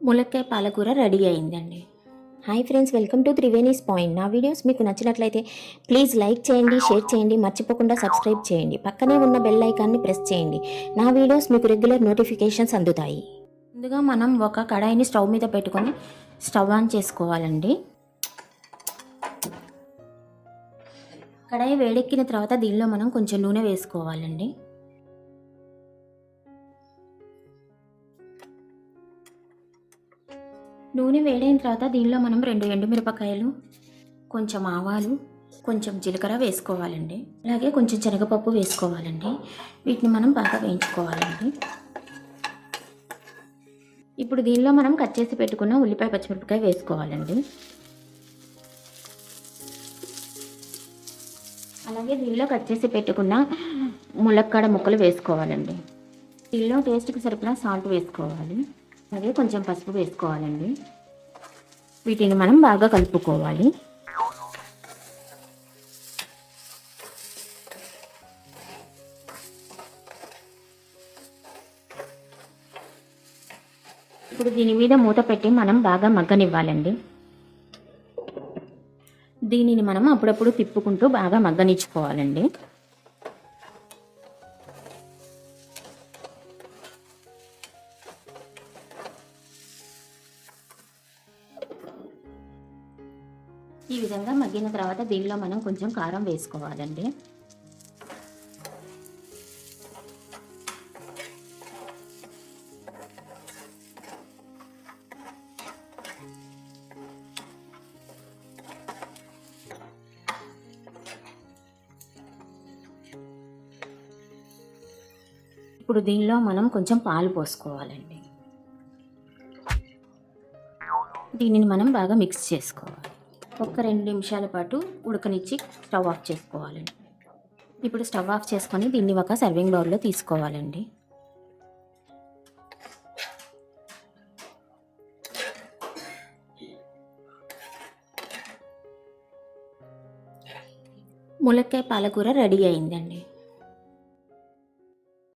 ములక్కాయ పాలకూర రెడీ అయిందండి. Hi friends, welcome to Triveni's point. నా వీడియోస్ మీకు నచ్చినట్లయితే ప్లీజ్ లైక్ చేయండి, షేర్ చేయండి, మర్చిపోకుండా సబ్స్క్రైబ్ చేయండి. పక్కనే ఉన్న బెల్ ఐకాన్ని ప్రెస్ చేయండి. నా వీడియోస్ మీకు రెగ్యులర్ నోటిఫికేషన్స్ అందుతాయి. ముందుగా మనం ఒక కడాయిని స్టవ్ మీద పెట్టుకొని స్టవ్ ఆన్ చేసుకోవాలండి. కడాయి వేడెక్కిన తర్వాత దీనిలో మనం కొంచెం నూనె వేసుకోవాలండి. నూనె వేడైన తర్వాత దీనిలో మనం 2 ఎండుమిరపకాయలు, కొంచెం ఆవాలు, కొంచెం జీలకర్ర వేసుకోవాలండి. అలాగే కొంచెం శనగపప్పు వేసుకోవాలండి. వీటిని మనం బాగా వేయించుకోవాలండి. ఇప్పుడు దీనిలో మనం కట్ చేసి పెట్టుకున్న ఉల్లిపాయ, పచ్చిమిరపకాయ వేసుకోవాలండి. అలాగే దీనిలో కట్ చేసి పెట్టుకున్న ములక్కాడ ముక్కలు వేసుకోవాలండి. దీనిలో టేస్ట్కి సరిపడా సాల్ట్ వేసుకోవాలి. అలాగే కొంచెం పసుపు వేసుకోవాలండి. వీటిని మనం బాగా కలుపుకోవాలి. ఇప్పుడు దీని మీద మూత పెట్టి మనం బాగా మగ్గనివ్వాలండి. దీనిని మనం అప్పుడప్పుడు తిప్పుకుంటూ బాగా మగ్గనిచ్చుకోవాలండి. ఈ విధంగా మగ్గిన తర్వాత దీనిలో మనం కొంచెం కారం వేసుకోవాలండి. ఇప్పుడు దీనిలో మనం కొంచెం పాలు పోసుకోవాలండి. దీనిని మనం బాగా మిక్స్ చేసుకోవాలి. ఒక 2 నిమిషాల పాటు ఉడకనిచ్చి స్టవ్ ఆఫ్ చేసుకోవాలండి. ఇప్పుడు స్టవ్ ఆఫ్ చేసుకొని దీన్ని ఒక సర్వింగ్ బౌల్లో తీసుకోవాలండి. ములక్కాయ పాలకూర రెడీ అయిందండి.